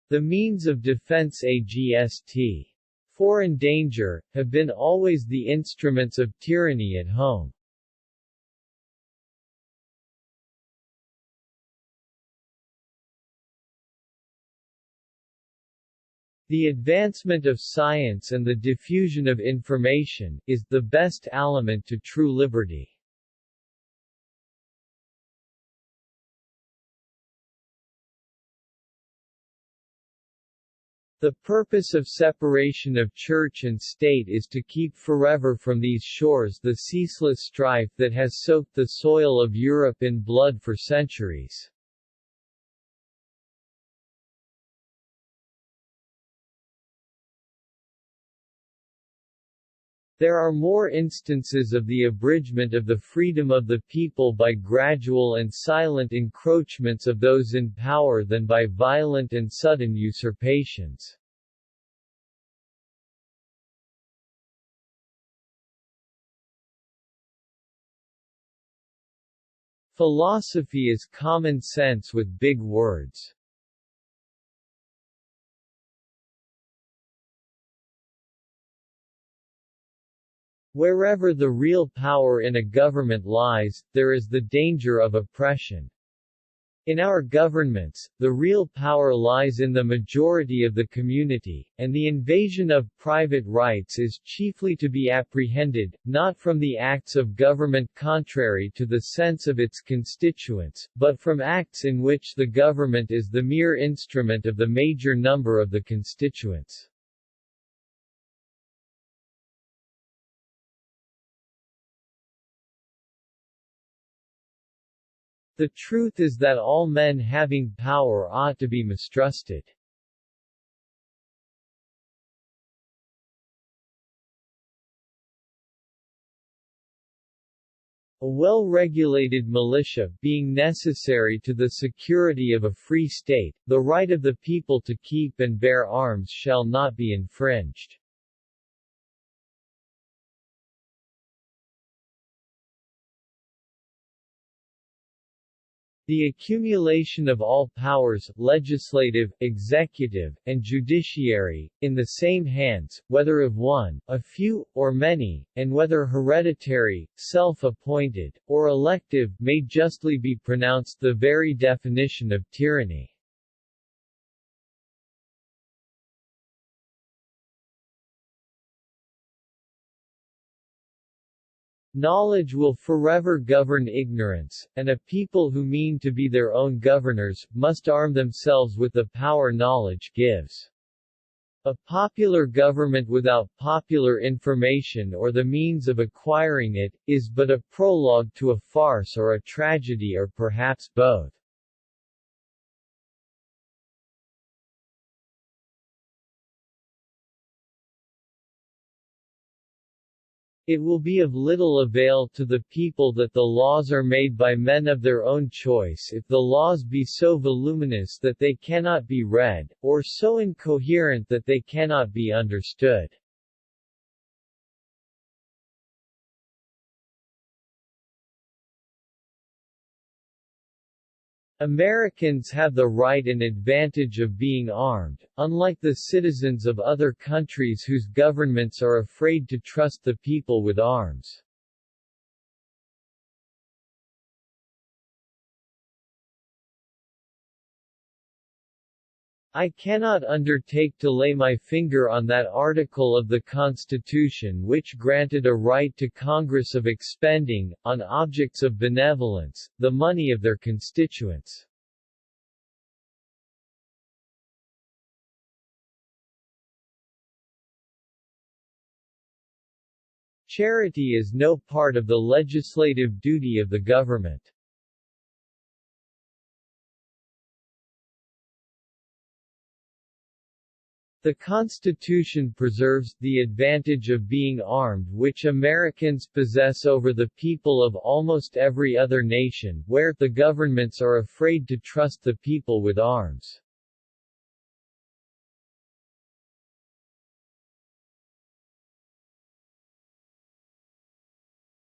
The means of defense against foreign danger have been always the instruments of tyranny at home. The advancement of science and the diffusion of information is the best aliment to true liberty. The purpose of separation of church and state is to keep forever from these shores the ceaseless strife that has soaked the soil of Europe in blood for centuries. There are more instances of the abridgment of the freedom of the people by gradual and silent encroachments of those in power than by violent and sudden usurpations. Philosophy is common sense with big words. Wherever the real power in a government lies, there is the danger of oppression. In our governments, the real power lies in the majority of the community, and the invasion of private rights is chiefly to be apprehended, not from the acts of government contrary to the sense of its constituents, but from acts in which the government is the mere instrument of the major number of the constituents. The truth is that all men having power ought to be mistrusted. A well-regulated militia being necessary to the security of a free state, the right of the people to keep and bear arms shall not be infringed. The accumulation of all powers, legislative, executive, and judiciary, in the same hands, whether of one, a few, or many, and whether hereditary, self-appointed, or elective, may justly be pronounced the very definition of tyranny. Knowledge will forever govern ignorance, and a people who mean to be their own governors, must arm themselves with the power knowledge gives. A popular government without popular information or the means of acquiring it, is but a prologue to a farce or a tragedy or perhaps both. It will be of little avail to the people that the laws are made by men of their own choice if the laws be so voluminous that they cannot be read, or so incoherent that they cannot be understood. Americans have the right and advantage of being armed, unlike the citizens of other countries whose governments are afraid to trust the people with arms. I cannot undertake to lay my finger on that article of the Constitution which granted a right to Congress of expending, on objects of benevolence, the money of their constituents. Charity is no part of the legislative duty of the government. The Constitution preserves the advantage of being armed which Americans possess over the people of almost every other nation where the governments are afraid to trust the people with arms.